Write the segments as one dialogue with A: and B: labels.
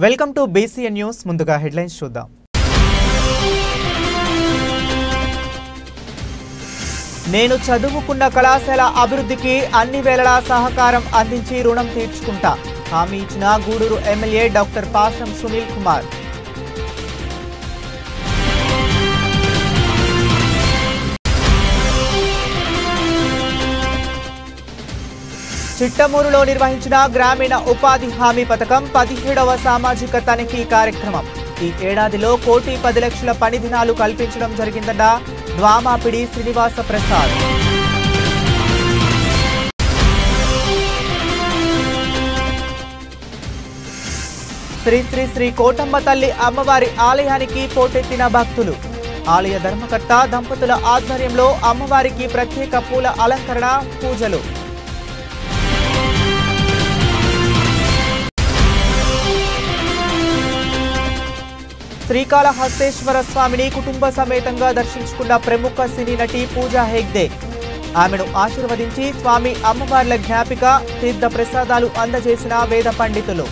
A: Welcome to BCN news. ముందుగా headlines చూద్దాం. నేను చదువుకున్న కళాశాల అభివృద్ధికి అన్ని వేళలా సహకారం అందించి రుణం తీర్చుకుంటా హామీ ఇచ్చిన గూడూరు ఎమ్మెల్యే డాక్టర్ పాషం సునీల్ కుమార్. చిట్టమూరులో నిర్వహించిన గ్రామీణ ఉపాధి హామీ పథకం 17వ సామాజిక తనిఖీ కార్యక్రమం. ఈ ఏడాదిలో 1,10,00,000 పని దినాలు కల్పించడం జరిగిందన్న ద్వామాపిడి శ్రీనివాస ప్రసాద్. శ్రీ శ్రీ శ్రీ కోటమ్మ తల్లి అమ్మవారి ఆలయానికి పోటెత్తిన భక్తులు. ఆలయ ధర్మకర్త దంపతుల ఆధ్వర్యంలో అమ్మవారికి ప్రత్యేక పూల అలంకరణ, పూజలు. శ్రీకాళహస్తేశ్వర స్వామిని కుటుంబ సమేతంగా దర్శించుకున్న ప్రముఖ సినీ నటి పూజా హెగ్డే. ఆమెను ఆశీర్వదించి స్వామి అమ్మవార్ల జ్ఞాపిక, తీర్థ ప్రసాదాలు అందజేసిన వేద పండితులు.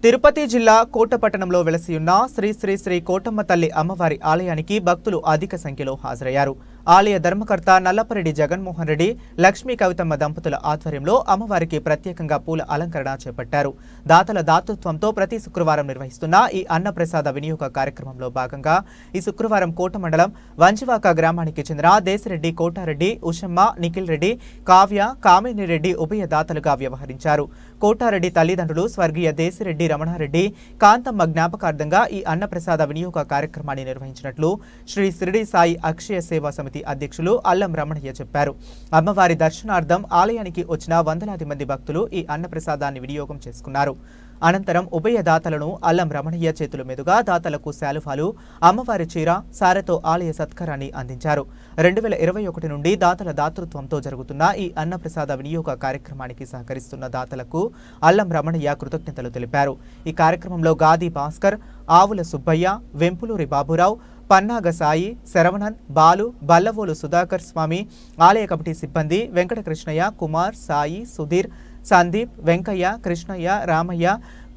A: తిరుపతి జిల్లా కోటపట్టణంలో వెలసియున్న శ్రీ శ్రీ శ్రీ కోటమ్మ తల్లి అమ్మవారి ఆలయానికి భక్తులు అధిక సంఖ్యలో హాజరయ్యారు. ఆలయ ధర్మకర్త నల్లపరెడ్డి జగన్మోహన్ రెడ్డి, లక్ష్మీ కవితమ్మ దంపతుల ఆధ్వర్యంలో అమ్మవారికి ప్రత్యేకంగా పూల అలంకరణ చేపట్టారు. దాతల దాతృత్వంతో ప్రతి శుక్రవారం నిర్వహిస్తున్న ఈ అన్నప్రసాద వినియోగ కార్యక్రమంలో భాగంగా ఈ శుక్రవారం కోట మండలం వంచివాక గ్రామానికి చెందిన దేశిరెడ్డి, కోటారెడ్డి, ఉషమ్మ, నిఖిల్ రెడ్డి, కావ్య, కామిని రెడ్డి ఉభయ దాతలుగా వ్యవహరించారు. కోటారెడ్డి తల్లిదండ్రులు స్వర్గీయ దేశిరెడ్డి రమణారెడ్డి, కాంతమ్మ జ్ఞాపకార్థంగా ఈ అన్నప్రసాద వినియోగ కార్యక్రమాన్ని నిర్వహించినట్లు శ్రీ షిరిడి సాయి అక్షయ సేవా సమితి అధ్యక్షులు అల్లం రమణయ్య చెప్పారు. అమ్మవారి దర్శనార్థం ఆలయానికి వచ్చిన వందలాది మంది భక్తులు ఈ అన్నప్రసాదాన్ని వినియోగం చేసుకున్నారు. అనంతరం ఉభయ దాతలను అల్లం రమణయ్య చేతుల మీదుగా దాతలకు శాలువాలు, అమ్మవారి చీర, సారెతో ఆలయ సత్కారాన్ని అందించారు. 2021 నుండి దాతల దాతృత్వంతో జరుగుతున్న ఈ అన్నప్రసాద వినియోగ కార్యక్రమానికి సహకరిస్తున్న దాతలకు అల్లం రమణయ్య కృతజ్ఞతలు తెలిపారు. ఈ కార్యక్రమంలో గాది భాస్కర్, ఆవుల సుబ్బయ్య, వెంపులూరి బాబురావు, పన్నాగ సాయి, శరవణన్, బాలు, బల్లవోలు సుధాకర్ స్వామి, ఆలయ కమిటీ సిబ్బంది, వెంకటకృష్ణయ్య, కుమార్, సాయి, సుధీర్, సందీప్, వెంకయ్య, కృష్ణయ్య, రామయ్య,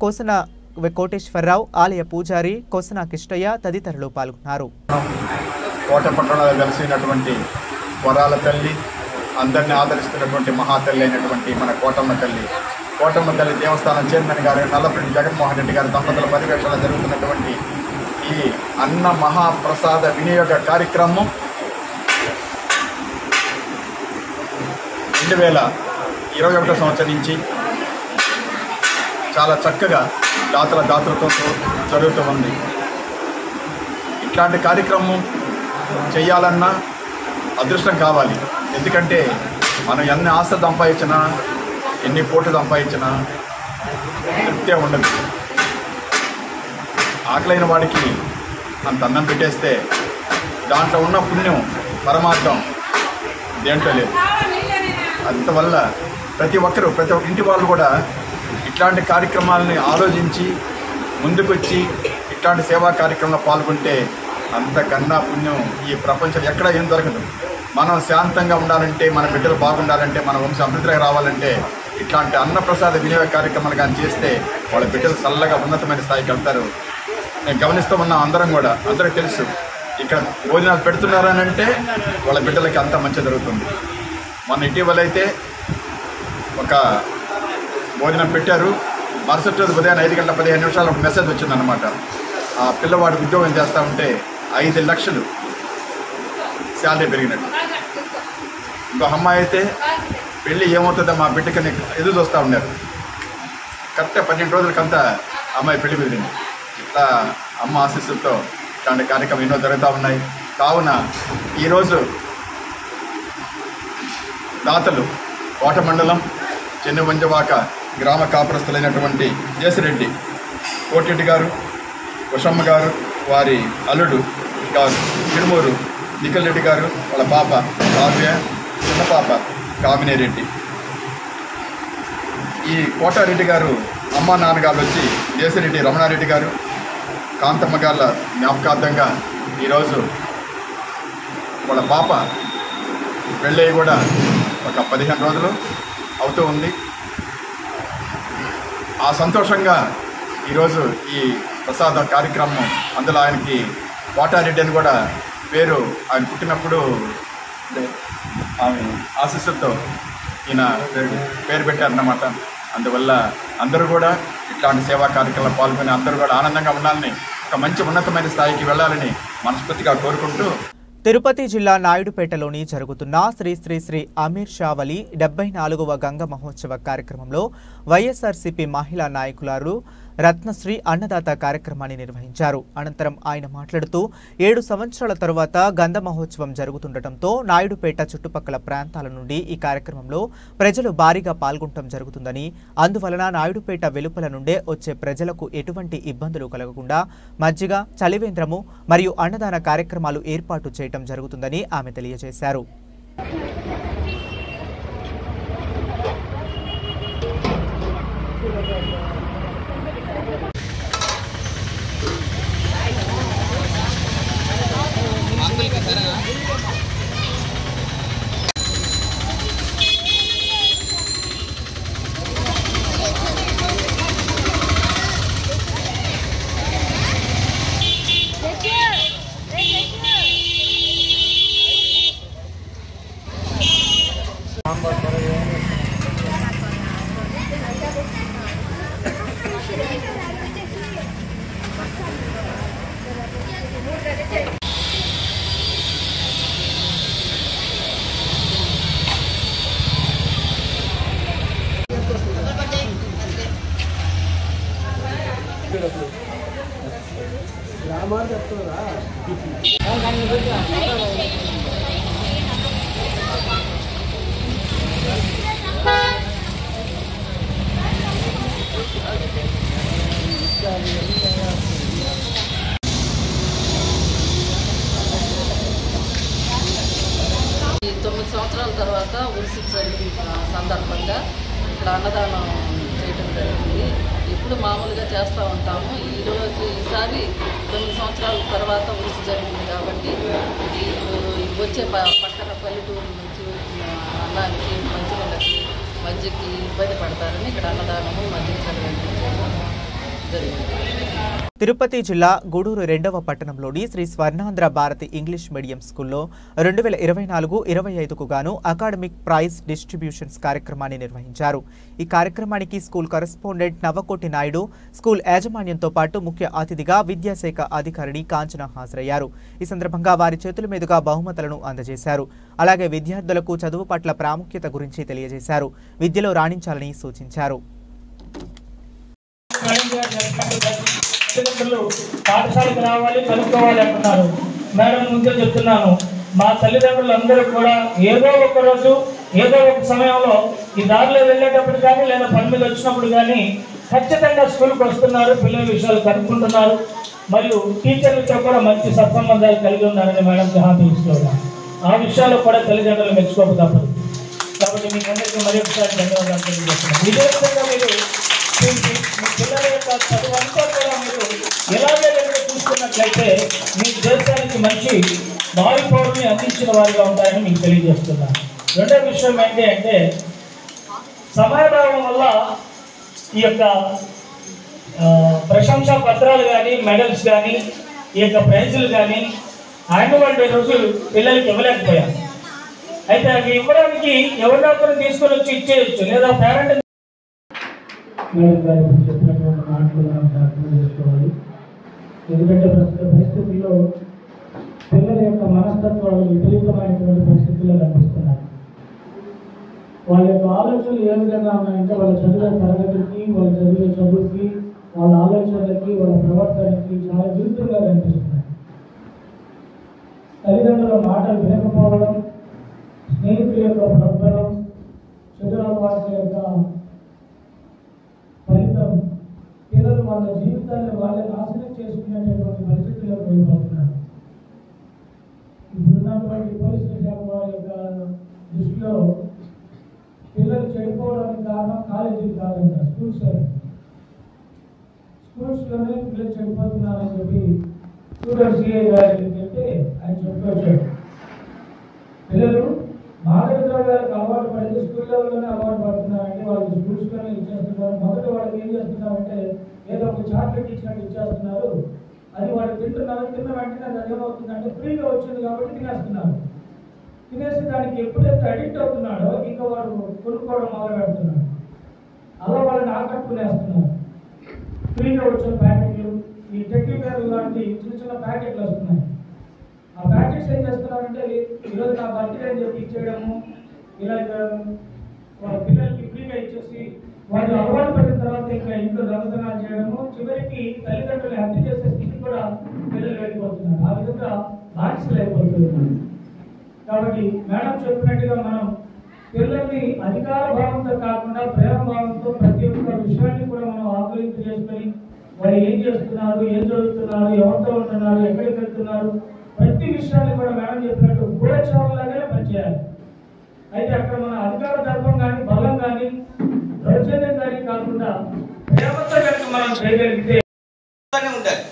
A: కోసన కోటేశ్వరరావు, ఆలయ పూజారి కోసన కిష్టయ్య తదితరులు పాల్గొన్నారు.
B: కోటపట్టణంలో వెలిసినటువంటి వరాల తల్లి, అందరినీ ఆదరిస్తున్నటువంటి మహాతల్లి అయినటువంటి మన కోటమ్మ తల్లి దేవస్థానం చైర్మన్ గారు నల్లపరెడ్డి జగన్మోహన్ రెడ్డి గారి దంపతుల పర్యవేక్షణ జరుగుతున్నటువంటి ఈ అన్న మహాప్రసాద వినియోగ కార్యక్రమం 2021 సంవత్సరం నుంచి చాలా చక్కగా దాతల దాతృత్వంతో జరుగుతూ ఉంది. ఇట్లాంటి కార్యక్రమం చేయాలన్నా అదృష్టం కావాలి. ఎందుకంటే మనం ఎన్ని ఆశ సంపాదించినా, ఎన్ని కోట్లు సంపాదించినా తృప్తే ఉండదు. ఆకలైన వాడికి అంత అన్నం పెట్టేస్తే దాంట్లో ఉన్న పుణ్యం, పరమార్థం దేంట్లో లేదు. అందువల్ల ప్రతి ఒక్క ఇంటి వాళ్ళు కూడా ఇట్లాంటి కార్యక్రమాలని ఆలోచించి ముందుకొచ్చి ఇట్లాంటి సేవా కార్యక్రమంలో పాల్గొంటే అంతకన్నా పుణ్యం ఈ ప్రపంచంలో ఎక్కడ ఏం దొరకదు. మనం శాంతంగా ఉండాలంటే, మన బిడ్డలు బాగుండాలంటే, మన వంశ అభివృద్ధిగా రావాలంటే ఇట్లాంటి అన్నప్రసాద వినియోగ కార్యక్రమాలు కానీ చేస్తే వాళ్ళ బిడ్డలు చల్లగా ఉన్నతమైన స్థాయికి వెళ్తారు. నేను గమనిస్తూ ఉన్నాం, అందరం కూడా, అందరికీ తెలుసు ఇక్కడ భోజనాలు పెడుతున్నారని అంటే వాళ్ళ బిడ్డలకి అంత మంచి జరుగుతుంది. మొన్న ఇటీవలైతే ఒక భోజనం పెట్టారు, మరుసటి రోజు ఉదయం 5:15 ఒక మెసేజ్ వచ్చిందనమాట. ఆ పిల్లవాడు ఉద్యోగం చేస్తూ ఉంటే 5 లక్షలు శాలరీ పెరిగినట్టు. ఇంకో అమ్మాయి అయితే పెళ్ళి ఏమవుతుందో మా బిడ్డకని ఎదురు చూస్తూ ఉన్నారు. కరెక్ట్గా 12 రోజులకంతా అమ్మాయి పెళ్లి పెరిగింది. ఇట్లా అమ్మ ఆశీస్సులతో ఇట్లాంటి కార్యక్రమం ఎన్నో జరుగుతూ ఉన్నాయి. కావున ఈరోజు దాతలు కోట మండలం చెన్నువంజవాక గ్రామ కాపురస్తులైనటువంటి దేశిరెడ్డి, కోటిరెడ్డి గారు, ఉషమ్మ గారు, వారి అల్లుడు గారు తిరుమూరు నిఖిల్ రెడ్డి గారు, వాళ్ళ పాప కావ్య, చిన్న పాప కామిని రెడ్డి, ఈ కోటారెడ్డి గారు అమ్మ నాన్నగారు వచ్చి దేశిరెడ్డి రమణారెడ్డి గారు, కాంతమ్మ గార్ల జ్ఞాపకార్థంగా ఈరోజు వాళ్ళ పాప పెళ్ళయి కూడా ఒక 15 రోజులు అవుతూ ఉంది. ఆ సంతోషంగా ఈరోజు ఈ ప్రసాద కార్యక్రమం, అందులో ఆయనకి వాటారెడ్డి అని కూడా పేరు, ఆయన పుట్టినప్పుడు ఆమె ఆశీస్సులతో ఈయన పేరు పెట్టారన్నమాట. అందువల్ల అందరూ కూడా ఇట్లాంటి సేవా కార్యక్రమాలు పాల్గొని అందరూ కూడా ఆనందంగా ఉండాలని, ఒక మంచి ఉన్నతమైన స్థాయికి వెళ్ళాలని మనస్ఫూర్తిగా కోరుకుంటూ,
A: తిరుపతి జిల్లా నాయుడుపేటలోని జరుగుతున్న శ్రీ శ్రీ శ్రీ అమీర్ షా వలి 74వ గంగ మహోత్సవ కార్యక్రమంలో వైఎస్ఆర్సీపీ మహిళా నాయకులు రత్నశ్రీ అన్నదాత కార్యక్రమాన్ని నిర్వహించారు. అనంతరం ఆయన మాట్లాడుతూ 7 సంవత్సరాల తరువాత గంధ మహోత్సవం జరుగుతుండటంతో నాయుడుపేట చుట్టుపక్కల ప్రాంతాల నుండి ఈ కార్యక్రమంలో ప్రజలు భారీగా పాల్గొనడం జరుగుతుందని, అందువలన నాయుడుపేట వెలుపల నుండే వచ్చే ప్రజలకు ఎటువంటి ఇబ్బందులు కలగకుండా మజ్జిగ, చలివేంద్రము మరియు అన్నదాన కార్యక్రమాలు ఏర్పాటు చేయడం జరుగుతుందని ఆమె తెలియజేశారు.
C: ఈ 9 సంవత్సరాల తర్వాత ఉరుసు సందర్భంగా ఇక్కడ అన్నదానం చేయడం జరిగింది. ఇప్పుడు మామూలుగా చేస్తూ ఉంటాము. ఈసారి 9 సంవత్సరాల తర్వాత ఉరుసు జరిగింది కాబట్టి వచ్చే పట్టణ పల్లెటూరు నుంచి అన్నానికి, మంచినీళ్ళకి, మజ్జిగకి ఇబ్బంది పడతారని ఇక్కడ అన్నదానము, మజ్జిగ చదివించడం జరిగింది.
A: తిరుపతి జిల్లా గూడూరు 2వ పట్టణంలోని శ్రీ స్వర్ణాంధ్ర భారతి ఇంగ్లీష్ మీడియం స్కూల్లో 2024-25కు గాను అకాడమిక్ ప్రైజ్ డిస్ట్రిబ్యూషన్స్ కార్యక్రమాన్ని నిర్వహించారు. ఈ కార్యక్రమానికి school correspondent Navakoti Naidu, school యాజమాన్యంతో పాటు ముఖ్య అతిథిగా విద్యాశాఖ అధికారిని కాంచన హాజరయ్యారు. ఈ సందర్భంగా వారి చేతుల మీదుగా బహుమతులను అందజేశారు. అలాగే విద్యార్థులకు చదువు పట్ల ప్రాముఖ్యత గురించి తెలియజేశారు. విద్యలో రాణించాలని సూచించారు.
D: తల్లిదండ్రులు పాఠశాలకు రావాలి, చదువుకోవాలి అంటున్నారు. మేడం ముందే చెప్తున్నాను, మా తల్లిదండ్రులు అందరూ కూడా ఏదో ఒక రోజు, ఏదో ఒక సమయంలో ఈ దారిలో వెళ్ళేటప్పుడు కానీ లేదా పని మీద వచ్చినప్పుడు కానీ ఖచ్చితంగా స్కూల్కి వస్తున్నారు, పిల్లల విషయాలు కనుక్కుంటున్నారు, మరియు టీచర్లతో కూడా మంచి సత్సంబంధాలు కలిగి ఉన్నారని మేడంకి హామీ ఇస్తున్నాను. ఆ విషయాల్లో కూడా తల్లిదండ్రులు మెచ్చుకోక తప్పదు. కాబట్టి మీకు అందరికీ మరొకసారి ధన్యవాదాలు తెలియజేస్తున్నాను. ఇదే విధంగా మీరు మీ పిల్లల యొక్క చదువు అంతా కూడా మీరు ఎలాగే చూసుకున్నట్లయితే మీ దేశానికి మంచి భావి పౌరుని అందించిన వారిగా ఉంటారని మీకు తెలియజేస్తున్నాను. రెండో విషయం ఏంటి అంటే, సమయభావం వల్ల ఈ యొక్క ప్రశంసా పత్రాలు కానీ, మెడల్స్ కానీ, ఈ యొక్క ప్రైజులు కానీ యాన్యువల్ డే రోజు పిల్లలకి ఇవ్వలేకపోయాం. అయితే అవి ఇవ్వడానికి ఎవరినో ఒకరు తీసుకొని వచ్చి ఇచ్చేయచ్చు, లేదా పేరెంట్ చెప్పినటువంటి మాటలు మనం అర్థం చేసుకోవాలి. ఎందుకంటే ప్రస్తుత పరిస్థితుల్లో పిల్లల యొక్క మనస్తత్వాలు విపరీతమైనటువంటి పరిస్థితుల్లో కనిపిస్తున్నాయి. వాళ్ళ యొక్క ఆలోచనలు ఏ విధంగా ఉన్నాయంటే, వాళ్ళ చదివే తరగతికి, వాళ్ళ చదివే చదువుకి, వాళ్ళ ఆలోచనలకి, వాళ్ళ ప్రవర్తనకి చాలా విరుద్ధంగా కనిపిస్తున్నాయి. తల్లిదండ్రుల మాటలు వినకపోవడం, స్నేహితుల యొక్క ప్రవర్తనం, చెడు అలవాట్ల యొక్క ఫలితం పిల్లలు వాళ్ళ జీవితాన్ని వాళ్ళే నాశనం చేసుకునేటటువంటి పరిస్థితుల్లో వెళ్ళిపోతున్నారు. ఇప్పుడున్నటువంటి పోలీసుల శాఖ వారి యొక్క దృష్టిలో పిల్లలు చెడిపోవడానికి కారణం కాలేజీలు కాదంట, స్కూల్స్లోనే పిల్లలు చెడిపోతున్నారని చెప్పి స్టూడెంట్ సిఐ గారికి చెప్తే ఆయన చెప్పుకొచ్చాడు. పిల్లలు మాదక ద్రవ్యాలకు అలవాటు పడింది, స్కూల్ లెవెల్లోనే అలవాటు పడుతున్నారంటే వాళ్ళకి స్కూల్స్లోనే ఇచ్చేస్తున్నారు. మొదట వాళ్ళకి ఏం చేస్తున్నారంటే ఏదో ఒక చాక్లెట్ ఇచ్చినట్టు ఇచ్చేస్తున్నారు, అది వాళ్ళు తింటున్నారు. తిన్న వెంటనే అది ఏమవుతుందంటే ఫ్రీగా వచ్చింది కాబట్టి తినేస్తున్నారు. తినేసి దానికి ఎప్పుడైతే అడిక్ట్ అవుతున్నాడో ఇంకా వాడు కొనుక్కోవడం మొదలు పెడుతున్నాడు. అలా వాళ్ళని ఆకట్టుకునేస్తున్నారు. ఫ్రీగా వచ్చిన ప్యాకెట్లు, ఈ టెక్కి పేరు లాంటి చిన్న చిన్న ప్యాకెట్లు వస్తున్నాయి. ఆ ప్యాకెట్స్ ఏం చేస్తున్నారంటే ఈరోజు నా బర్త్డే అని చెప్పి ఇచ్చేయడము, ఇలా వాళ్ళ పిల్లలకి ఫ్రీగా ఇచ్చేసి వాళ్ళు అలవాటు పడిన తర్వాత ఇంకా ఇంట్లో దొంగతనాలు చేయడము, చివరికి తల్లిదండ్రులు హత్య చేసే స్థితి కూడా పిల్లలు వెళ్ళిపోతున్నారు. ఆ విధంగా బానిసలు అయిపోతున్నారు. కాబట్టి మేడం చెప్పినట్టుగా మనం పిల్లల్ని అధికార భావంతో కాకుండా ప్రేమ భావంతో ప్రతి ఒక్క విషయాన్ని కూడా మనం ఆకలింపు చేసుకొని వాళ్ళు ఏం చేస్తున్నారు, ఏం చదువుతున్నారు, ఎవరితో ఉంటున్నారు, ఎక్కడికి వెళ్తున్నారు, ప్రతి విషయాన్ని కూడా మేడం చెప్పినట్టు గూఢచారులాగానే పనిచేయాలి. అయితే అక్కడ మన అధికార దర్పం కానీ బలం కానీ దౌర్జన్యం కానీ కాకుండా ప్రేమతో కనుక మనం చేయగలిగితే
E: ఉండాలి.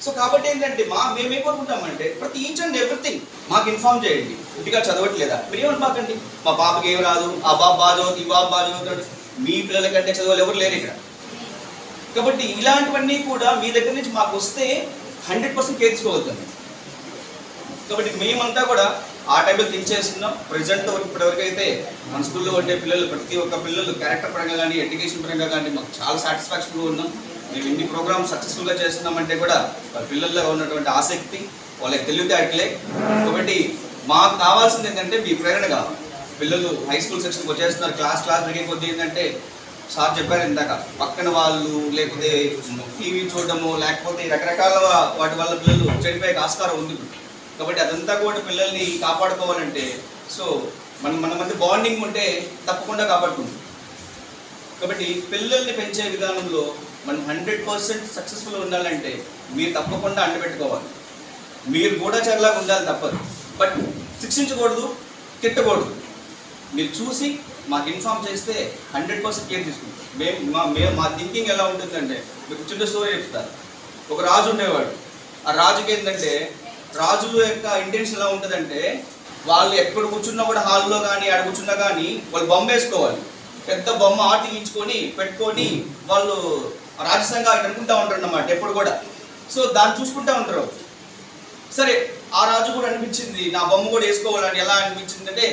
E: సో కాబట్టి ఏంటంటే మేమేం కోరుకుంటామంటే ప్రతి ఈచ్ అండ్ ఎవ్రీథింగ్ మాకు ఇన్ఫార్మ్ చేయండి. ఇంటిగా చదవట్లేదా మీరు ఏమనుకోకండి, మా పాపకి ఏం రాదు, ఆ బాబు బాగా చదువుతుంది, ఈ బాబు బాగా చదువుతాడు, మీ పిల్లల కంటే చదవాలి ఎవరు లేరు ఇక్కడ. కాబట్టి ఇలాంటివన్నీ కూడా మీ దగ్గర నుంచి మాకు వస్తే 100% కేర్ తీసుకోగలుగుతాం. కాబట్టి మేమంతా కూడా ఆ టైంలో థింక్ చేస్తున్నాం. ప్రజెంట్ ఇప్పటివరకు అయితే మన స్కూల్లో ఉండే పిల్లలు ప్రతి ఒక్క పిల్లలు క్యారెక్టర్ పరంగా కానీ ఎడ్యుకేషన్ పరంగా కానీ మాకు చాలా సాటిస్ఫాక్షన్గా ఉన్నాం. మేము ఇన్ని ప్రోగ్రామ్స్ సక్సెస్ఫుల్గా చేస్తున్నామంటే కూడా వాళ్ళ పిల్లల్లో ఉన్నటువంటి ఆసక్తి, వాళ్ళకి తెలివితేటలే. కాబట్టి మాకు కావాల్సింది ఏంటంటే మీ ప్రేరణ కావాలి. పిల్లలు హై స్కూల్ సెక్షన్కి వచ్చేస్తున్నారు, క్లాస్ పెరిగే కొద్దీ ఏంటంటే సార్ చెప్పారు ఇందాక, పక్కన వాళ్ళు లేకపోతే టీవీ చూడడము లేకపోతే రకరకాల వాటి వల్ల పిల్లలు చెడిపోయే ఆస్కారం ఉంది. కాబట్టి అదంతా కూడా పిల్లల్ని కాపాడుకోవాలంటే సో మన మధ్య బాండింగ్ ఉంటే తప్పకుండా కాపాడుకుంటుంది. కాబట్టి పిల్లల్ని పెంచే విధానంలో మనం 100% సక్సెస్ఫుల్గా ఉండాలంటే మీరు తప్పకుండా అంటపెట్టుకోవాలి. మీరు కూడా చర్లాగా ఉండాలి తప్పదు. బట్ శిక్షించకూడదు, తిట్టకూడదు. మీరు చూసి మాకు ఇన్ఫార్మ్ చేస్తే 100% కేర్ తీసుకుంటాం. మా థింకింగ్ ఎలా ఉంటుందంటే మీకు చిన్న స్టోరీ చెప్తారు. ఒక రాజు ఉండేవాడు. ఆ రాజుకి ఏంటంటే రాజుల యొక్క ఇంటెన్షన్ ఎలా ఉంటుందంటే వాళ్ళు ఎక్కడ కూర్చున్నా కూడా హాల్లో కానీ ఆడ కూర్చున్నా కానీ వాళ్ళు బొమ్మ వేసుకోవాలి. పెద్ద బొమ్మ ఆటించుకొని పెట్టుకొని వాళ్ళు రాజసంగా అనుకుంటూ ఉంటారు అన్నమాట ఎప్పుడు కూడా. సో దాన్ని చూసుకుంటూ ఉంటారు. సరే ఆ రాజు కూడా అనిపించింది నా బొమ్మ కూడా వేసుకోవాలని. ఎలా అనిపించింది అంటే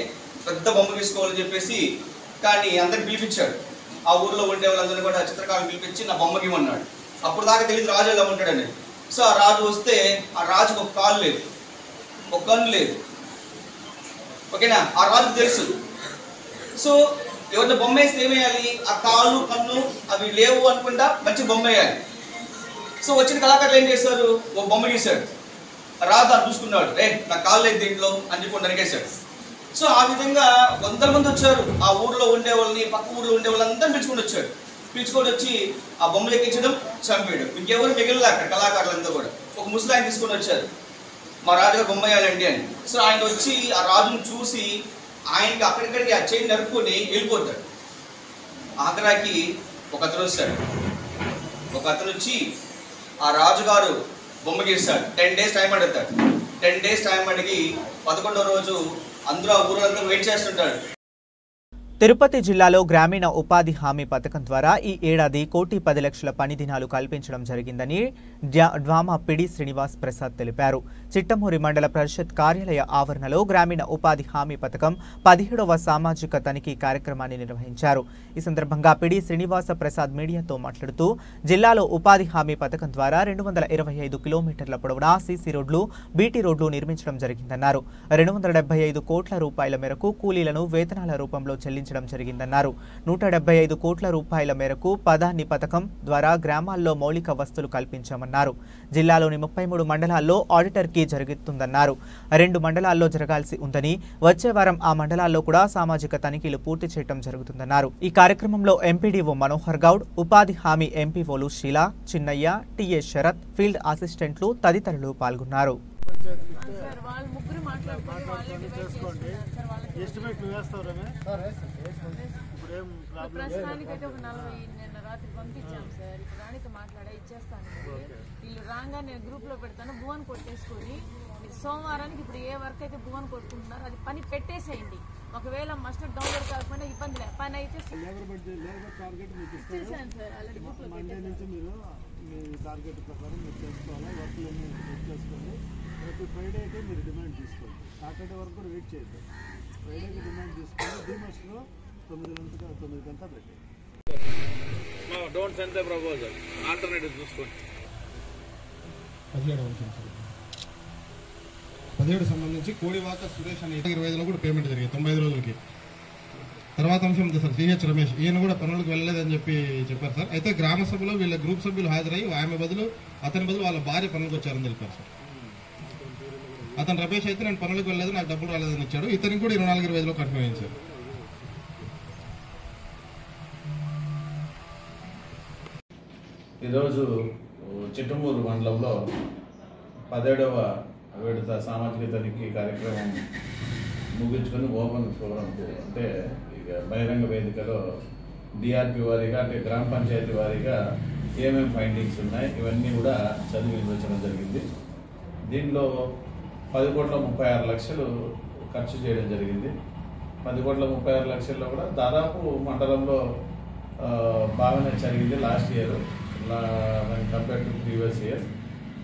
E: పెద్ద బొమ్మ తీసుకోవాలని చెప్పేసి కానీ అందరికి పిలిపించాడు. ఆ ఊర్లో ఉండే వాళ్ళందరినీ కూడా చిత్రకారులు పిలిపించి నా బొమ్మకి ఇవ్వన్నాడు. అప్పుడు దాకా తెలియదు రాజు ఎలా ఉంటాడని. సో ఆ రాజు వస్తే ఆ రాజుకు ఒక కాలు లేదు, ఒక కన్ను లేదు. ఓకేనా, ఆ రాజుకు తెలుసు. సో ఎవరిని బొమ్మ వేస్తే ఏమేయాలి, ఆ కాలు కన్ను అవి లేవు అనుకుంటా మంచి బొమ్మ వేయాలి. సో వచ్చిన కళాకారులు ఏం చేశారు, ఓ బొమ్మ గీశాడు. రాజు దాన్ని చూసుకున్నాడు, నా కాలు లేదు దీంట్లో అని చెప్పి నరికేశాడు. సో ఆ విధంగా వందల మంది వచ్చారు. ఆ ఊర్లో ఉండే వాళ్ళని పక్క ఊర్లో ఉండే వాళ్ళందరూ పిలుచుకొని వచ్చాడు. పిలుచుకొని వచ్చి ఆ బొమ్మలు ఎక్కించడం, చంపేయడం. ఇంకెవరు మిగిలిన అక్కడ కళాకారులంతా కూడా ఒక ముసలాయన తీసుకొని వచ్చారు. మా రాజుగారు బొమ్మ వేయాలండి అని. సో ఆయన వచ్చి ఆ రాజును చూసి ఆయనకి అక్కడిక్కడికి ఆ చేయి నరుపుకొని వెళ్ళిపోతాడు. ఆఖరాకి ఒక అతను వస్తాడు. ఒక అతను వచ్చి ఆ రాజుగారు బొమ్మ గీస్తాడు. 10 days టైం అడుగుతాడు. 10 days టైం అడిగి 11వ రోజు అందరూ ఆ ఊరంతా వెయిట్ చేస్తుంటాడు.
A: తిరుపతి జిల్లాలో గ్రామీణ ఉపాధి హామీ పథకం ద్వారా ఈ ఏడాది 1,10,00,000 పని దినాలు కల్పించడం జరిగిందని డ్వామా పిడి శ్రీనివాస్ ప్రసాద్ తెలిపారు. చిట్టమూరి మండల పరిషత్ కార్యాలయ ఆవరణలో గ్రామీణ ఉపాధి హామీ పథకం 17వ సామాజిక తనిఖీ కార్యక్రమాన్ని నిర్వహించారు. ఈ సందర్భంగా పిడి శ్రీనివాస ప్రసాద్ మీడియాతో మాట్లాడుతూ జిల్లాలో ఉపాధి హామీ పథకం ద్వారా 225 కిలోమీటర్ల పొడవునా సీసీ రోడ్లు, బీటీ రోడ్లు నిర్మించడం జరిగిందన్నారు. 275 కోట్ల రూపాయల మేరకు కూలీలను వేతనాల రూపంలో చెల్లించడం జరిగిందన్నారు. 175 కోట్ల రూపాయల మేరకు పదాన్ని పథకం ద్వారా గ్రామాల్లో మౌలిక వస్తువులు కల్పించామన్నారు. జిల్లాలోని 33 మండలాల్లో ఆడిటర్ కి జరుగుతుందన్నారు. 2 మండలాల్లో జరగాల్సి ఉందని, వచ్చే వారం ఆ మండలాల్లో కూడా సామాజిక తనిఖీలు పూర్తి చేయడం జరుగుతుందన్నారు. ఈ కార్యక్రమంలో ఎంపీడీఓ మనోహర్ గౌడ్, ఉపాధి హామీ ఎంపీఓలు శీలా, చిన్నయ్య, టీఏ శరత్, ఫీల్డ్ అసిస్టెంట్లు తదితరులు పాల్గొన్నారు.
F: ప్రస్తుతానికైతే ఒక 40 నిన్న రాత్రి పంపించాం సార్. ఇప్పుడు రాణితో మాట్లాడా ఇచ్చేస్తాను. వీళ్ళు రాగా నేను గ్రూప్లో పెడతాను. భువన్ కొట్టేసుకొని మీరు సోమవారానికి ఇప్పుడు ఏ వర్క్ అయితే భువన్ కొట్టుకుంటున్నారో అది పని పెట్టేసేయండి. ఒకవేళ మస్ట్ డౌన్లోడ్ కాకపోయినా ఇబ్బంది లేదు. పని అయితే ఇచ్చేసాను సార్ ఆల్రెడీ.
G: మండే నుంచి మీరు మీ టార్గెట్ ప్రకారం మీరు చేసుకోవాలి, వర్క్లన్నీ బుక్ చేసుకోండి. ప్రతి ఫ్రైడేకి మీరు డిమాండ్ తీసుకోండి. సాటర్డే వరకు కూడా వెయిట్ చేయొద్దు. ఫ్రైడేకి డిమాండ్ తీసుకొని డిమాస్ట్లో 9 గంటలు పెట్టి
H: don't send the proposal, alternative చూసుకోండి.
I: 17 సంబంధించి కోడివాక సురేష్ అనే 25లో కూడా పేమెంట్ జరిగింది 95 రోజులకి. తర్వాత అంశం ఉంది సార్ సిహెచ్ రమేష్, ఈయన కూడా పనులకు వెళ్ళలేదని చెప్పారు సార్. అయితే గ్రామ సభలో వీళ్ళ గ్రూప్ సభ్యులు హాజరయ్యి అతని బదులు వాళ్ళ భార్య పనులకు వచ్చారని తెలిపారు సార్. అతను రమేష్ అయితే నేను పనులకు వెళ్ళలేదు, నాకు డబ్బులు రాలేదని ఇచ్చాడు. ఇతనికి కూడా 24-25లో కన్ఫర్మ్ అయింది సార్.
H: ఈరోజు చిట్టమూరు మండలంలో 17వ విడత సామాజిక తనిఖీ కార్యక్రమం ముగించుకొని ఓపెన్ ఫోరం అంటే ఇక బహిరంగ వేదికలో డిఆర్పి వారీగా అంటే గ్రామ పంచాయతీ వారీగా ఏమేమి ఫైండింగ్స్ ఉన్నాయి ఇవన్నీ కూడా చదివి వినిపించడం జరిగింది. దీనిలో 10,36,00,000 ఖర్చు చేయడం జరిగింది. 10,36,00,000లో కూడా దాదాపు మండలంలో బాగానే జరిగింది. Last year compare to previous year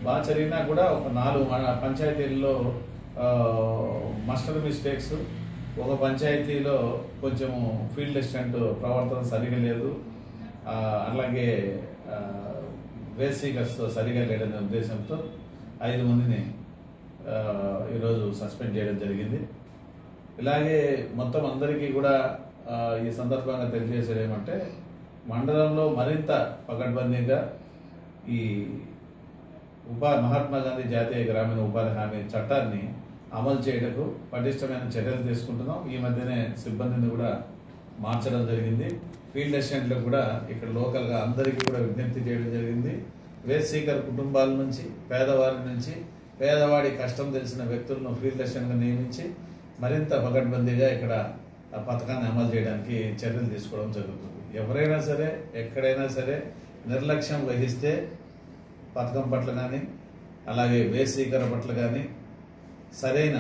H: బాగా జరిగినా కూడా ఒక 4 పంచాయతీల్లో మస్టర్ మిస్టేక్స్, ఒక పంచాయతీలో కొంచెం ఫీల్డ్ అసిస్టెంట్ ప్రవర్తన సరిగా లేదు, అలాగే వేసీకర్స్తో సరిగా లేదనే ఉద్దేశంతో 5 మందిని ఈరోజు సస్పెండ్ చేయడం జరిగింది. ఇలాగే మొత్తం అందరికీ కూడా ఈ సందర్భంగా తెలియజేసేది ఏమంటే మండలంలో మరింత పకడ్బందీగా ఈ మహాత్మా గాంధీ జాతీయ గ్రామీణ ఉపాధి హామీ చట్టాన్ని అమలు చేయటకు పటిష్టమైన చర్యలు తీసుకుంటున్నాం. ఈ మధ్యనే సిబ్బందిని కూడా మార్చడం జరిగింది. ఫీల్డ్ అసిస్టెంట్లకు కూడా ఇక్కడ లోకల్గా అందరికీ కూడా విజ్ఞప్తి చేయడం జరిగింది. వేస్ సీకర్ కుటుంబాల నుంచి, పేదవారి నుంచి, పేదవాడి కష్టం తెలిసిన వ్యక్తులను ఫీల్డ్ అసిస్టెంట్గా నియమించి మరింత పకడ్బందీగా ఇక్కడ ఆ పథకాన్ని అమలు చేయడానికి చర్యలు తీసుకోవడం జరుగుతుంది. ఎవరైనా సరే ఎక్కడైనా సరే నిర్లక్ష్యం వహిస్తే పథకం పట్ల కానీ అలాగే వేస్ సీకర్ పట్ల కానీ సరైన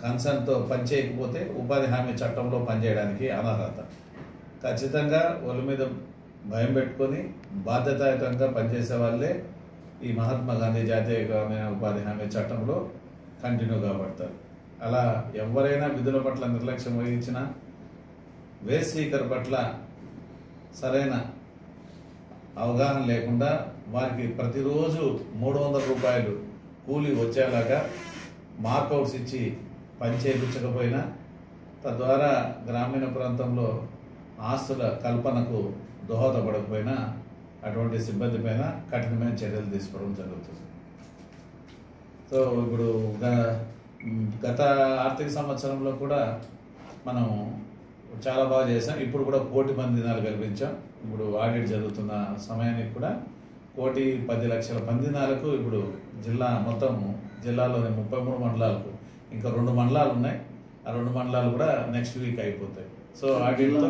H: కన్సర్న్తో పనిచేయకపోతే ఉపాధి హామీ చట్టంలో పనిచేయడానికి అనర్హత. ఖచ్చితంగా వాళ్ళ మీద భయం పెట్టుకొని బాధ్యతాయుతంగా పనిచేసే వాళ్ళే ఈ మహాత్మా గాంధీ జాతీయ గ్రామీణ ఉపాధి హామీ చట్టంలో కంటిన్యూ కాబడతారు. అలా ఎవరైనా విధుల పట్ల నిర్లక్ష్యం వహించినా, వేస్ సీకర్ పట్ల సరైన అవగాహన లేకుండా వారికి ప్రతిరోజు 300 రూపాయలు కూలీ వచ్చేలాగా మార్కౌట్స్ ఇచ్చి పని చేయించకపోయినా, తద్వారా గ్రామీణ ప్రాంతంలో ఆస్తుల కల్పనకు దోహదపడకపోయినా అటువంటి సిబ్బంది పైన కఠినమైన చర్యలు తీసుకోవడం జరుగుతుంది. సో ఇప్పుడు గత ఆర్థిక సంవత్సరంలో కూడా మనం చాలా బాగా చేసాం. ఇప్పుడు కూడా 1,00,000 మంది దినాలు కల్పించాం. ఇప్పుడు ఆడిట్ జరుగుతున్న సమయానికి కూడా 1,10,00,000 మంది దినాలకు ఇప్పుడు మొత్తం జిల్లాలోని 33 మండలాలకు ఇంకా 2 మండలాలు ఉన్నాయి. ఆ 2 మండలాలు కూడా నెక్స్ట్ వీక్ అయిపోతాయి. సో ఆడిట్తో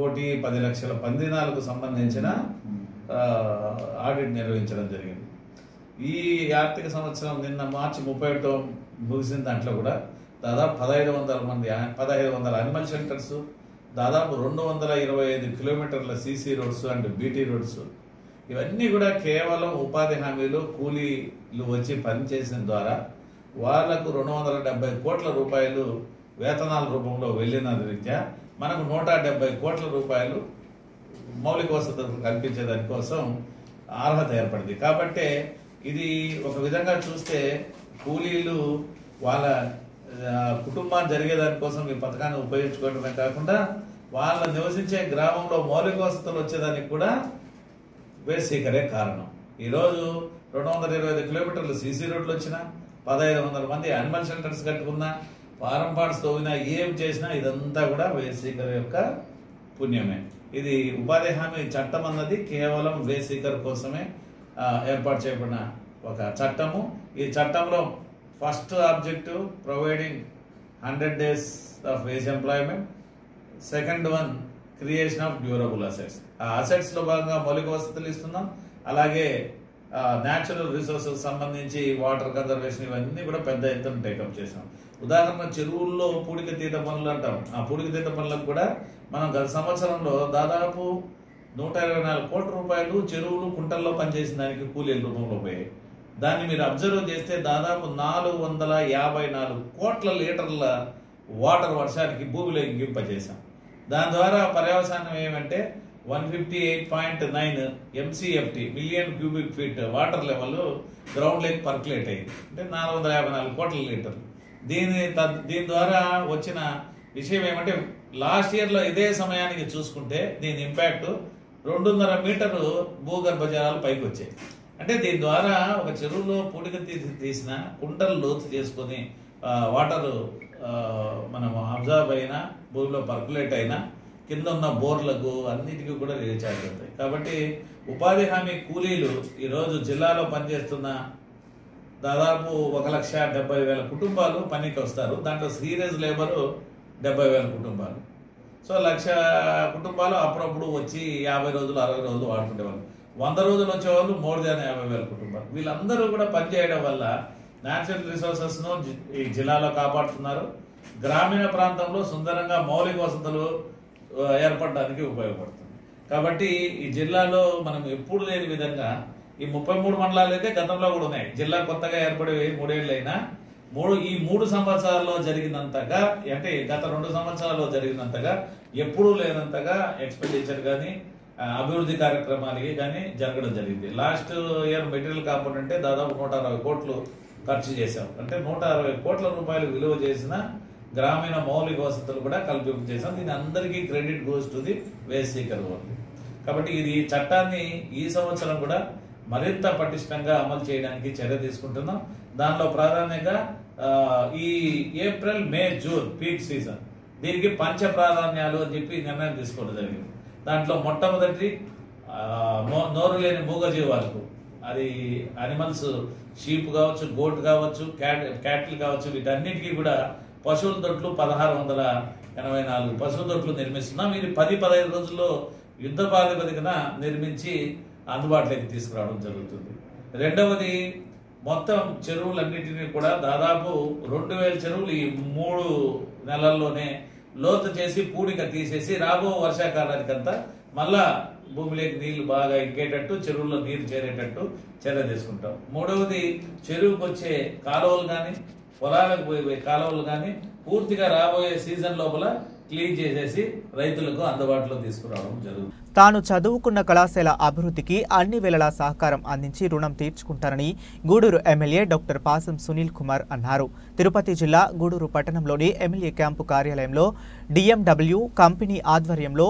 H: 1,10,00,000 మంది దినాలకు సంబంధించిన ఆడిట్ నిర్వహించడం జరిగింది. ఈ ఆర్థిక సంవత్సరం నిన్న మార్చి 31 ముగిసిన దాంట్లో కూడా దాదాపు 1,500 అనిమల్ షెల్టర్స్, దాదాపు 225 కిలోమీటర్ల CC roads and BT roads, ఇవన్నీ కూడా కేవలం ఉపాధి హామీలు కూలీలు వచ్చి పనిచేసిన ద్వారా వాళ్లకు 270 కోట్ల రూపాయలు వేతనాల రూపంలో వెళ్లిన రీత్యా మనకు 170 కోట్ల రూపాయలు మౌలిక వసతులు కల్పించే దానికోసం అర్హత ఏర్పడింది. కాబట్టి ఇది ఒక విధంగా చూస్తే కూలీలు వాళ్ళ కుటుంబాన్ని జరిగేదానికోసం ఈ పథకాన్ని ఉపయోగించుకోవడమే కాకుండా వాళ్ళ నివసించే గ్రామంలో మౌలిక వసతులు వచ్చేదానికి కూడా వేస్ సీకరే కారణం. ఈరోజు 225 కిలోమీటర్లు సీసీ రోడ్లు వచ్చినా, 1,500 మంది యానిమల్ షెల్టర్స్ కట్టుకున్నా, ఫారం పార్ట్స్ తోవినా, ఏం చేసినా ఇదంతా కూడా వేస్ సీకర్ యొక్క పుణ్యమే. ఇది ఉపాధి హామీ చట్టం అన్నది కేవలం వేస్ సీకర్ కోసమే ఏర్పాటు చేయబడిన ఒక చట్టము. ఈ చట్టంలో first objective providing 100 days of wage employment, second one creation of durable assets. ఆ అసెట్స్ లో భాగంగా మౌలిక వసతులు ఇస్తున్నాం, అలాగే న్యాచురల్ రిసోర్సెస్ సంబంధించి వాటర్ కన్జర్వేషన్ ఇవన్నీ కూడా పెద్ద ఎత్తున టేకప్ చేసాం. ఉదాహరణ చెరువుల్లో పూడిక తీత పనులు అంటాం. ఆ పూడిక తీత పనులకు కూడా మనం గత సంవత్సరంలో దాదాపు 124 కోట్ల రూపాయలు చెరువులు కుంటల్లో పనిచేసిన దానికి కూలీల రూపంలో పోయాయి. దాన్ని మీరు అబ్జర్వ్ చేస్తే దాదాపు 454 కోట్ల లీటర్ల వాటర్ వర్షానికి భూమిలో ఇంకింపజేశాం. దాని ద్వారా పర్యవసానం ఏమంటే 158.9 MCFT million cubic feet water level ground లెక్ పర్కులేట్ అయింది. అంటే 454 కోట్ల లీటర్లు. దీని ద్వారా వచ్చిన విషయం ఏమంటే లాస్ట్ ఇయర్లో ఇదే సమయానికి చూసుకుంటే దీని ఇంపాక్ట్ 2.5 మీటరు భూగర్భ జలాలు పైకి వచ్చాయి. అంటే దీని ద్వారా ఒక చెరువులో పూడిక తీసిన కుంటలు లోతు చేసుకొని వాటర్ మనం అబ్జర్వ్ అయినా భూమిలో పర్కులేట్ అయినా కింద ఉన్న బోర్లకు అన్నిటికీ కూడా రీఛార్జ్ అవుతాయి. కాబట్టి ఉపాధి హామీ కూలీలు ఈరోజు జిల్లాలో పనిచేస్తున్న దాదాపు 1,70,000 కుటుంబాలు పనికి వస్తారు. దాంట్లో సీరియస్ లేబరు 70,000 కుటుంబాలు. సో 1,00,000 కుటుంబాలు అప్పుడప్పుడు వచ్చి 50 రోజులు 60 రోజులు వాడుకునేవాళ్ళు. 100 రోజులు వచ్చేవాళ్ళు మోర్ దాన్ 50,000 కుటుంబాలు. వీళ్ళందరూ కూడా పనిచేయడం వల్ల న్యాచురల్ రిసోర్సెస్ను ఈ జిల్లాలో కాపాడుతున్నారు. గ్రామీణ ప్రాంతంలో సుందరంగా మౌలిక వసతులు ఏర్పడడానికి ఉపయోగపడుతుంది. కాబట్టి ఈ జిల్లాలో మనం ఎప్పుడు లేని విధంగా ఈ 33 మండలాలు అయితే గతంలో కూడా ఉన్నాయి. జిల్లా కొత్తగా ఏర్పడి 3 ఏళ్ళు అయినా ఈ 3 సంవత్సరాల్లో జరిగినంతగా, అంటే గత 2 సంవత్సరాల్లో జరిగినంతగా ఎప్పుడూ లేనంతగా ఎక్స్పెండిచర్ కానీ అభివృద్ధి కార్యక్రమాలకి కానీ జరగడం జరిగింది. లాస్ట్ ఇయర్ మెటీరియల్ కాంపోనెంటే దాదాపు 160 కోట్లు ఖర్చు చేశాం. అంటే 160 కోట్ల రూపాయలు విలువ చేసిన గ్రామీణ మౌలిక వసతులు కూడా కల్పింపు చేశాం. దీని అందరికీ credit goes to the waste seeker only. కాబట్టి ఇది చట్టాన్ని ఈ సంవత్సరం కూడా మరింత పటిష్టంగా అమలు చేయడానికి చర్య తీసుకుంటున్నాం. దానిలో ప్రాధాన్యంగా ఈ ఏప్రిల్, మే, జూన్ పీక్ సీజన్ దీనికి పంచ ప్రాధాన్యాలు అని చెప్పి నిర్ణయం తీసుకోవడం జరిగింది. దాంట్లో మొట్టమొదటి నోరు లేని మూగజీవాలకు, అది అనిమల్స్ షీప్ కావచ్చు, గోట్ కావచ్చు, క్యాటిల్ కావచ్చు, వీటన్నిటికీ కూడా పశువుల దొడ్లు 1684 పశువుల దొడ్లు నిర్మిస్తున్నాం. ఇది 10-15 రోజుల్లో యుద్ధ ప్రాతిపదికన నిర్మించి అందుబాటులోకి తీసుకురావడం జరుగుతుంది. రెండవది, మొత్తం చెరువులన్నిటినీ కూడా దాదాపు 2000 చెరువులు ఈ 3 నెలల్లోనే లోతు చేసి పూడిక తీసేసి రాబో వర్షాకాలానికంతా మళ్ళా భూమిలోకి నీళ్లు బాగా ఇంకేటట్టు, చెరువుల్లో నీరు చేరేటట్టు చర్య తీసుకుంటాం. మూడవది, చెరువుకు వచ్చే కాలువలు కానీ పొలాలకు పోయే కాలువలు కానీ పూర్తిగా రాబోయే సీజన్ లోపల క్లీన్ చేసేసి రైతులకు అందుబాటులో తీసుకురావడం జరుగుతుంది.
A: తాను చదువుకున్న కళాశాల అభివృద్ధికి అన్ని వేళలా సహకారం అందించి రుణం తీర్చుకుంటారని గూడూరు ఎమ్మెల్యే డాక్టర్ పాసం సునీల్ కుమార్ అన్నారు. తిరుపతి జిల్లా గూడూరు పట్టణంలోని ఎమ్మెల్యే క్యాంపు కార్యాలయంలో డిఎండబ్ల్యూ కంపెనీ ఆధ్వర్యంలో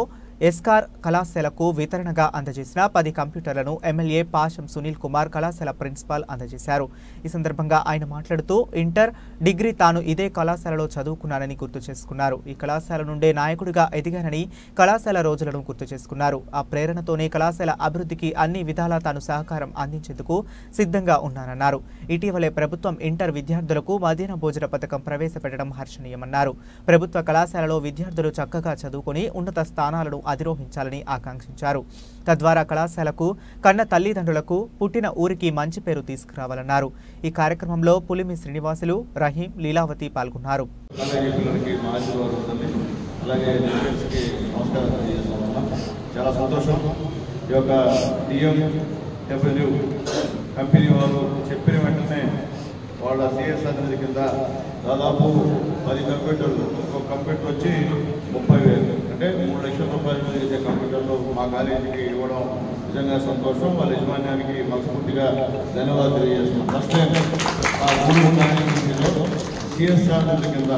A: ఎస్కార్ కళాశాలకు వితరణగా అందజేసిన 10 కంప్యూటర్లను ఎమ్మెల్యే పాశం సునీల్ కుమార్ కళాశాల ప్రిన్సిపాల్ అందజేశారు. ఈ సందర్భంగా ఆయన మాట్లాడుతూ ఇంటర్, డిగ్రీ తాను ఇదే కళాశాలలో చదువుకున్నానని గుర్తు చేసుకున్నారు. ఈ కళాశాల నుండే నాయకుడిగా ఎదిగానని కళాశాల రోజులను గుర్తు చేసుకున్నారు. ఆ ప్రేరణతోనే కళాశాల అభివృద్ధికి అన్ని విధాలా తాను సహకారం అందించేందుకు సిద్ధంగా ఉన్నానన్నారు. ఇటీవలే ప్రభుత్వం ఇంటర్ విద్యార్థులకు మధ్యాహ్న భోజన పథకం ప్రవేశపెట్టడం హర్షణీయమన్నారు. ప్రభుత్వ కళాశాలలో విద్యార్థులు చక్కగా చదువుకుని ఉన్నత స్థానాలను అధిరోహించాలని ఆకాంక్షించారు. తద్వారా కళాశాలకు కన్న తల్లిదండ్రులకు పుట్టిన ఊరికి మంచి పేరు తీసుకురావాలన్నారు. ఈ కార్యక్రమంలో పులిమి శ్రీనివాసులు, రహీం, లీలావతి పాల్గొన్నారు.
B: చాలా సంతోషం. ఈ యొక్క డిఎండబ్ల్యూ కంపెనీ వాళ్ళు చెప్పిన వెంటనే వాళ్ళ సిఎస్ఆర్ నిధి కింద దాదాపు 10 కంప్యూటర్లు, ఒక్కొక్క కంప్యూటర్ వచ్చి 30,000, అంటే 3 లక్షల రూపాయలు చేసే కంప్యూటర్లు మా కాలేజీకి ఇవ్వడం నిజంగా సంతోషం. వాళ్ళ యజమాన్యానికి మనస్ఫూర్తిగా ధన్యవాదాలు తెలియజేస్తున్నాం. ఫస్ట్ టైం ఆ గూడూరు కాలేజీలో సిఎస్ఆర్ నిధి కింద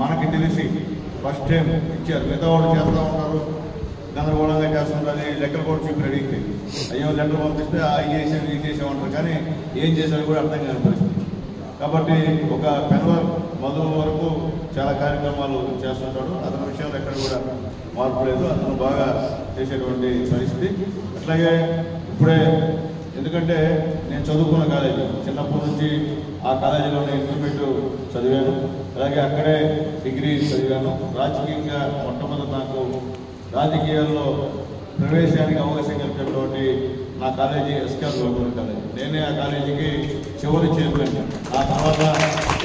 B: మనకి తెలిసి ఫస్ట్ టైం ఇచ్చారు. మిగతా వాళ్ళు చేస్తూ ఉన్నారు, గందరగోళంగా చేస్తుంటారు, లెక్కలు కూడా చూపి అడిగితే అయ్యో లెక్కలు పంపిస్తే ఇది చేసామంటారు, కానీ ఏం చేశారు కూడా అర్థం కాని పరిస్థితి. కాబట్టి ఒక పెన్వర్ మొదలు వరకు చాలా కార్యక్రమాలు చేస్తుంటాడు. అతని విషయంలో ఎక్కడ కూడా మార్పు లేదు, అతను బాగా చేసేటువంటి పరిస్థితి. అట్లాగే ఇప్పుడే, ఎందుకంటే నేను చదువుకున్న కాలేజీ, చిన్నప్పటి నుంచి ఆ కాలేజీలోనే ఇంటర్మీడియట్ చదివాను, అలాగే అక్కడే డిగ్రీ చదివాను. రాజకీయంగా మొట్టమొదటి నాకు రాజకీయాల్లో ప్రవేశానికి అవకాశం కలిగినటువంటి
J: నా కాలేజీ ఎస్కేఆర్ గవర్నమెంట్ కాలేజీ. నేనే ఆ కాలేజీకి చివరి చైర్మన్. ఆ తర్వాత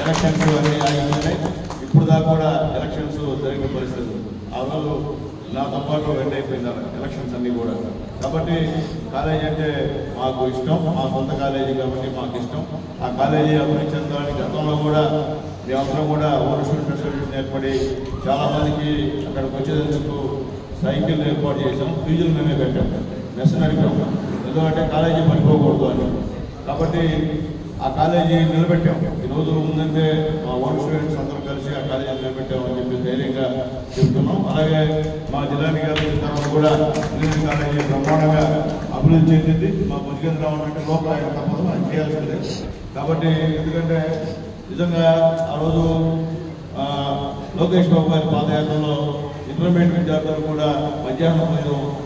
J: ఎలక్షన్స్ అన్నీ ఆగిపోయినాయి. ఇప్పుడు దాకా కూడా ఎలక్షన్స్ జరిగిన పరిస్థితి. ఆ రోజు నాతో పాటు వెంట అయిపోయింది ఎలక్షన్స్ అన్నీ కూడా. కాబట్టి కాలేజీ అంటే మాకు ఇష్టం, మా సొంత కాలేజీ కాబట్టి మాకు ఇష్టం. ఆ కాలేజీ అభివృద్ధి చెందడానికి గతంలో కూడా మేమందరం కూడా ఓవర్ స్టూడెంట్ అసోసియేషన్ ఏర్పడి చాలామందికి అక్కడికి వచ్చేందుకు సైకిల్ ఏర్పాటు చేసాం. ఫీజులు మేమే కట్టాం, మెస్ నడిపాం. ఎందుకంటే కాలేజీ పడిపోకూడదు అని. కాబట్టి ఆ కాలేజీ నిలబెట్టాం. ఈరోజు ఉందంటే మా ఓవర్ స్టూడెంట్స్ అందరూ కలిసి ఆ కాలేజీ నిలబెట్టామని చెప్పి ధైర్యంగా చెప్తున్నాం. అలాగే మా జిల్లాధికారి తర్వాత కూడా ఇంజనీరింగ్ కాలేజీ బ్రహ్మాండంగా అభివృద్ధి చెందింది. మా భుజగేంద్రరావు అంటే లోపల ఆయన తప్పదు, ఆయన చేయాల్సిందే. కాబట్టి ఎందుకంటే నిజంగా ఆ రోజు లోకేష్ బాబు గారి పాదయాత్రలో ఇంటర్మీడియట్ విద్యార్థులు కూడా మధ్యాహ్నం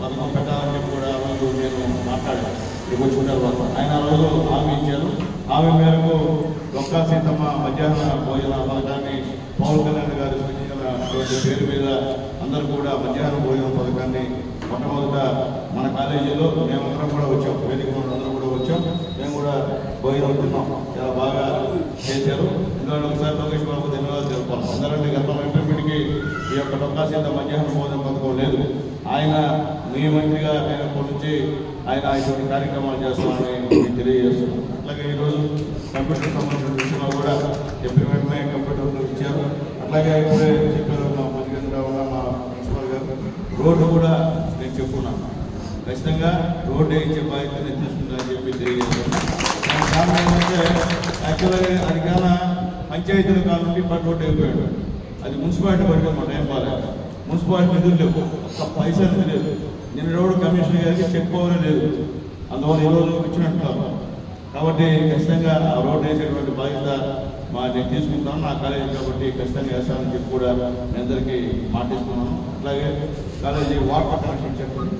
J: పథకం పెట్టాలని చెప్పి కూడా ఆ రోజు నేను మాట్లాడాను. ఇవ్వచ్చుకుంటారు ఆయన ఆ రోజు హామీ ఇచ్చారు. హామీ మేరకు డొక్కా సీతమ్మ మధ్యాహ్న భోజన పథకాన్ని పవన్ కళ్యాణ్ గారు సూచించినటువంటి పేరు మీద అందరూ కూడా మధ్యాహ్న భోజన పథకాన్ని మొట్టమొదట మన కాలేజీలో మేమందరం కూడా వచ్చాం. వేదిక అందరం కూడా వచ్చాం. మేము కూడా భోజనం తిన్నాం. చాలా బాగా చేశారు. ఎందుకంటే ఒకసారి లోకేష్ బాబు ధన్యవాదాలు చెప్తాం. ఎందుకంటే గతంలో ఇంటర్మీడియట్కి ఈ యొక్క డొక్కా సీత మధ్యాహ్న భోజన పథకం లేదు. ఆయన మీ మంత్రిగా అయినప్పటి నుంచి ఆయన ఇటువంటి కార్యక్రమాలు చేస్తామని తెలియజేస్తున్నాం. అట్లాగే ఈరోజు కంప్యూటర్ సంబంధించిన విషయంలో కూడా చెప్పిన వెంటనే కంప్యూటర్లు ఇచ్చారు. అట్లాగే ఇప్పుడే చెప్పారు మా భుజగేంద్రరావు మా ప్రిన్సిపల్ గారు. రోడ్డు కూడా నేను చెప్పుకున్నాను. ఖచ్చితంగా రోడ్డు ఇచ్చే బాధ్యత నేను తీసుకుంటానని చెప్పి తెలియజేస్తున్నాను. కారణం ఏంటంటే యాక్చువల్గా అది కానీ పంచాయతీల కాలం నుండి రోడ్డు అయిపోయాడు. అది మున్సిపాలిటీ పడిపోయింది. ఏం బాగాలేదు. మున్సిపాలిటీ నిధులు లేవు, ఒక్క పైసా లేదు. నిన్న రోడ్డు కమిషనర్ గారికి చెక్ పవర్ లేదు. అందువల్ల ఈరోజు ఇచ్చినట్టున్నారు. కాబట్టి ఖచ్చితంగా ఆ రోడ్డు వేసేటువంటి బాధ్యత నేను తీసుకుంటాను. నా కాలేజీ కాబట్టి ఖచ్చితంగా వేస్తానని చెప్పి కూడా మీ అందరికీ మాటిస్తున్నాను. అట్లాగే కాలేజీ వాటర్ కనెక్షన్ చెప్పండి.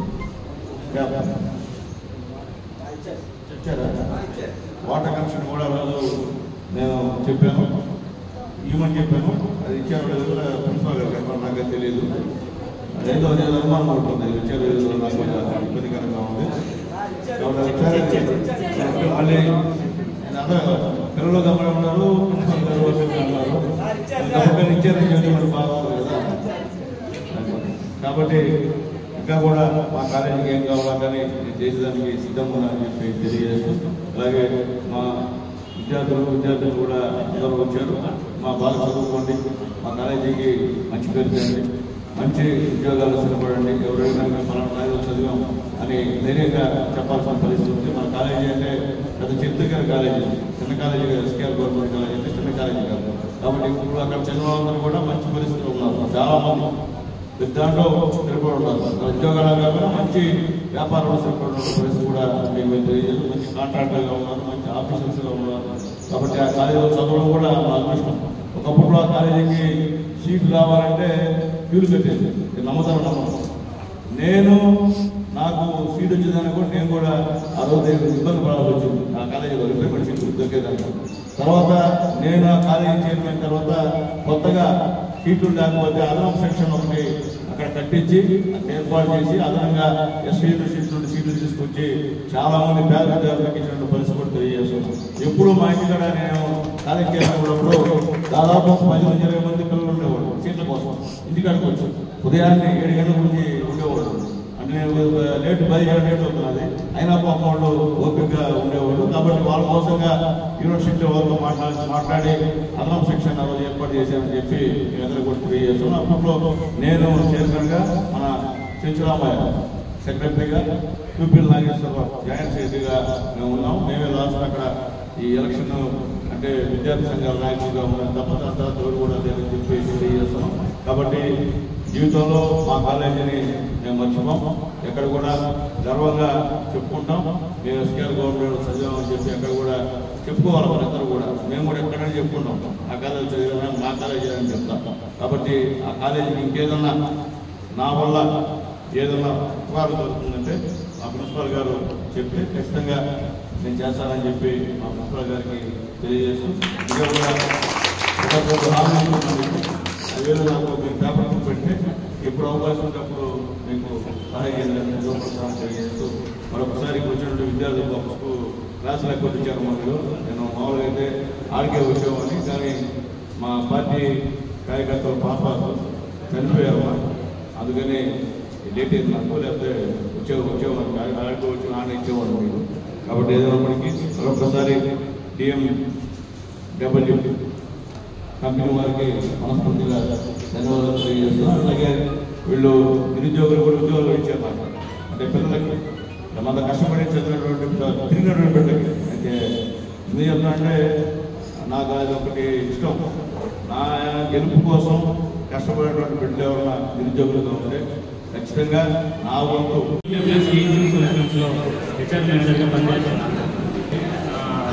J: వాటర్ కనెక్షన్ కూడా రోజు నేను చెప్పాను, ఇవ్వమని చెప్పాను. అది ఇచ్చారు కూడా ప్రిన్సిపల్ గారు చెప్పారు, నాకే తెలియదు. అదేదో అనుమానం ఉంటుంది. ఇచ్చారు నాకు ఇబ్బందికరంగా ఉంది. మళ్ళీ పిల్లలు గమని ఉన్నారు, ప్రిన్సిపల్ గారు ఉన్నారు. ఇచ్చారని చెప్పి బాగుంది కదా. కాబట్టి ఇంకా కూడా మా కాలేజీకి ఏం కావాలా కానీ చేసేదానికి సిద్ధంగా అని చెప్పి తెలియజేస్తూ, అలాగే మా విద్యార్థులు కూడా అందరూ వచ్చారు. మా బాగా చదువుకోండి, మా కాలేజీకి మంచి పేరు చేయండి, మంచి ఉద్యోగాలు స్థిరపడండి. ఎవరైనా మనం కాలేజీలో చదివాం అని ధైర్యంగా చెప్పాల్సిన పరిస్థితి ఉంది. మన కాలేజీ అంటే పెద్ద చిత్తగారి కాలేజీ, చిన్న కాలేజీ కాదు. ఎస్కేఆర్ గవర్నమెంట్ కాలేజీ అంటే చిన్న కాలేజీ కాదు. కాబట్టి ఇప్పుడు అక్కడ చదివిన వాళ్ళందరూ కూడా మంచి పరిస్థితులు ఉన్నారు. చాలా మంది దాంట్లో స్థిరపడి ఉన్నారు. ఉద్యోగాలు కాకుండా మంచి వ్యాపారంలో స్థిరపడిన పరిస్థితి కూడా మేము తెలియజేసి మంచి కాంట్రాక్టర్గా ఉన్నారు, మంచి ఆఫీసర్స్గా ఉన్నారు. కాబట్టి ఆ కాలేజీలో చదవడం కూడా మా అదృష్టం. ఒకప్పుడు ఆ కాలేజీకి సీట్లు రావాలంటే క్యూలు కట్టేది. నమ్మతాను. నేను నాకు సీట్ వచ్చిందని కూడా నేను కూడా ఆ రోజు ఇబ్బంది పడాల్సి వచ్చింది. ఆ కాలేజీలో ఇంటర్మీడియట్ సీట్లు దొరికేదానికి. తర్వాత నేను ఆ కాలేజీ చేరిన తర్వాత కొత్తగా సీట్లు లేకపోతే అదనపు సెక్షన్ ఒకటి అక్కడ కట్టించి ఏర్పాటు చేసి అదనంగా ఎస్సీ సీట్ నుండి సీట్లు తీసుకొచ్చి చాలా మంది పేద విద్యార్థులకు ఇచ్చిన పరిస్థితి కూడా తెలియజేస్తున్నాను. ఎప్పుడు మా ఇంటికాడ నేను కాలేజీ చేసినప్పుడు దాదాపు 10-20 మంది పిల్లలు ఉండేవాడు సీట్ల కోసం. ఇంటికాడికి వచ్చి ఉదయాన్నే 7 గంటల నుంచి ఉండేవాడు. అంటే నేను లేట్ 10 లేట్ అవుతున్నది అయినా వాళ్ళు ఓపికగా ఉండేవాడు. కాబట్టి వాళ్ళ కోసంగా యూనివర్సిటీ వాళ్ళతో మాట్లాడి అదనపు సెక్షన్ రోజు ఏర్పాటు చేశానని చెప్పి మీ అందరూ కూడా తెలియజేస్తున్నాను. అప్పట్లో నేను చైర్మన్గా, మన చెంచురామయ్య సెక్రటరీగా, పీపీఎల్ నాగేశ్వరరావు జాయింట్ సెక్రటరీగా మేము ఉన్నాం. మేమే లాస్ట్ అక్కడ ఈ ఎలక్షన్ అంటే విద్యార్థి సంఘాల నాయకులుగా ఉన్నాం. తప్పదంతా తోడు కూడా లేదని చెప్పి తెలియజేస్తున్నాం. కాబట్టి జీవితంలో మా కాలేజీని మేము మర్చిపోం. ఎక్కడ కూడా గర్వంగా చెప్పుకుంటాం. మేము ఎస్కేఆర్ గవర్నమెంట్ చదివామని చెప్పి ఎక్కడ కూడా చెప్పుకోవాలి. మనందరూ కూడా మేము కూడా ఎక్కడైనా చెప్పుకుంటాం. ఆ కాలేజీ చదివాం, మా కాలేజీ అని చెప్తాం. కాబట్టి ఆ కాలేజీకి ఇంకేదన్నా నా వల్ల ఏదన్నా ఉపకారం జరుగుతుందంటే మా ప్రిన్సిపల్ గారు చెప్పి ఖచ్చితంగా నేను చేస్తానని చెప్పి మా ప్రిన్సిపల్ గారికి తెలియజేస్తూ ఇంకా కూడా హామీ అదేదో నాకు పేపర్ పెడితే ఎప్పుడు అవకాశం ఉన్నప్పుడు మీకు సహాయం తెలియజేస్తూ మరొకసారి వచ్చినటువంటి విద్యార్థులు వాపసుకు క్లాసులు ఎక్కువ ఇచ్చారు మనలో. నేను మామూలుగా అయితే ఆడికే వచ్చేవాడిని, కానీ మా పార్టీ కార్యకర్తలు పాప చనిపోయారు, అందుకని లేట్ అయింది నాకు, లేకపోతే వచ్చేవాడిని ఆడికి వచ్చి ఆడ ఇచ్చేవాడు మీకు. కాబట్టి ఏదైనప్పటికీ మరొకసారి DMW కంపెనీ వారికి మనస్ఫూర్తిగా ధన్యవాదాలు తెలియజేస్తున్నాను. అలాగే వీళ్ళు నిరుద్యోగులు కూడా ఉద్యోగాలు ఇచ్చారు నాకు, అంటే పిల్లలకి మన కష్టపడి చదివినటువంటి తిరిగినటువంటి బిడ్డలకి. అయితే ఎందుకు చెప్తానంటే నాకు అది ఒకటి ఇష్టం, నా గెలుపు కోసం కష్టపడేటువంటి బిడ్డలు ఎవరైనా నిరుద్యోగులుగా ఉంటే ఖచ్చితంగా నా వంతు
D: హెచ్ఆర్ మేనేజర్గా పనిచేస్తున్నాను.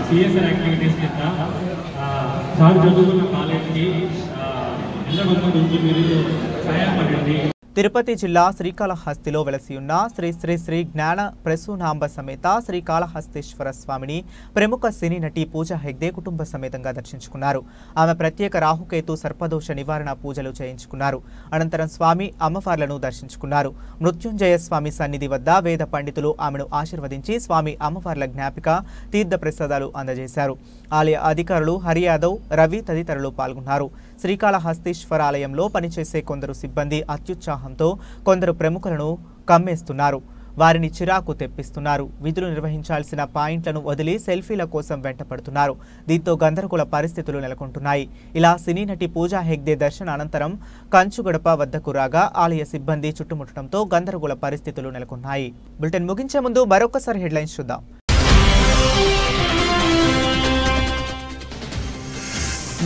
D: సిఎస్ఆర్ యాక్టివిటీస్ కింద సార్ చదువుకున్న కాలేజీకి ఎంతమంది నుంచి మీరు సహాయపడండి.
A: తిరుపతి జిల్లా శ్రీకాళహస్తిలో వెలసియున్న శ్రీ శ్రీ శ్రీ జ్ఞాన ప్రసూనాంబ సమేత శ్రీకాళహస్తీశ్వర స్వామిని ప్రముఖ సినీ నటి పూజా హెగ్డే కుటుంబ సమేతంగా దర్శించుకున్నారు. ఆమె ప్రత్యేక రాహుకేతు సర్పదోష నివారణ పూజలు చేయించుకున్నారు. అనంతరం స్వామి అమ్మవార్లను దర్శించుకున్నారు. మృత్యుంజయ స్వామి సన్నిధి వద్ద వేద పండితులు ఆమెను ఆశీర్వదించి స్వామి అమ్మవార్ల జ్ఞాపిక తీర్థ ప్రసాదాలు అందజేశారు. ఆలయ అధికారులు హరి యాదవ్, రవి తదితరులు పాల్గొన్నారు. శ్రీకాళహస్తీశ్వరాలయంలో పనిచేసే కొందరు సిబ్బంది అత్యుత్సాహంతో కొందరు ప్రముఖులను కమ్మేస్తున్నారు. వారిని చిరాకు తెప్పిస్తున్నారు. విధులు నిర్వహించాల్సిన పాయింట్లను వదిలి సెల్ఫీల కోసం వెంటపడుతున్నారు. దీంతో గందరగోళ పరిస్థితులు నెలకొంటున్నాయి. ఇలా సినీ నటి పూజా హెగ్డే దర్శన అనంతరం కంచుగడప వద్దకు రాగా ఆలయ సిబ్బంది చుట్టుముట్టడంతో గందరగోళ పరిస్థితులు నెలకొన్నాయి. బులెటిన్ ముగించే ముందు మరొకసారి హెడ్లైన్స్ చూద్దాం.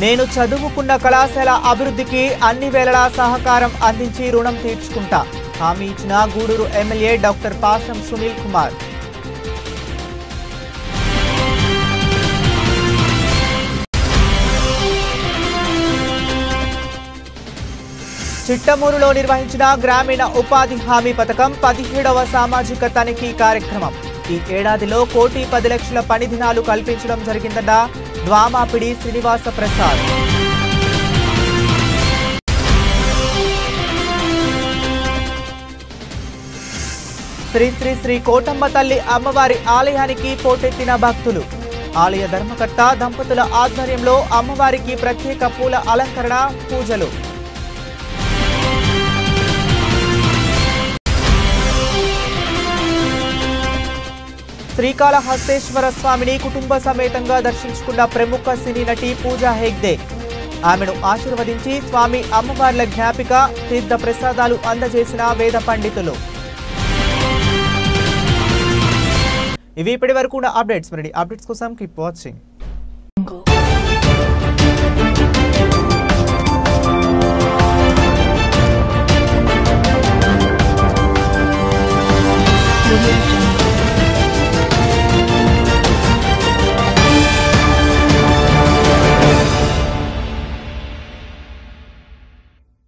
A: నేను చదువుకున్న కళాశాల అభివృద్ధికి అన్ని వేళలా సహకారం అందించి రుణం తీర్చుకుంటా హామీ ఇచ్చిన గూడూరు ఎమ్మెల్యే డాక్టర్ పాషం సునీల్ కుమార్. చిట్టమూరులో నిర్వహించిన గ్రామీణ ఉపాధి హామీ పథకం 17వ సామాజిక తనిఖీ కార్యక్రమం. ఈ ఏడాదిలో 1,10,00,000 పని దినాలు కల్పించడం జరిగిందన్న ద్వామాపిడి శ్రీనివాస ప్రసాద్. శ్రీ శ్రీ శ్రీ కోటమ్మ తల్లి అమ్మవారి ఆలయానికి పోటెత్తిన భక్తులు. ఆలయ ధర్మకర్త దంపతుల ఆధ్వర్యంలో అమ్మవారికి ప్రత్యేక పూల అలంకరణ, పూజలు. శ్రీకాళహస్తేశ్వర స్వామిని కుటుంబ సమేతంగా దర్శించుకున్న ప్రముఖ సినీ నటి పూజా హెగ్డే. ఆమెను ఆశీర్వదించి స్వామి అమ్మవార్ల జ్ఞాపిక తీర్థ ప్రసాదాలు అందజేసిన వేద పండితులు. ఇవి ఇప్పటి వరకు ఉన్న అప్డేట్స్. మరి అప్డేట్స్ కోసం కీప్ వాచింగ్.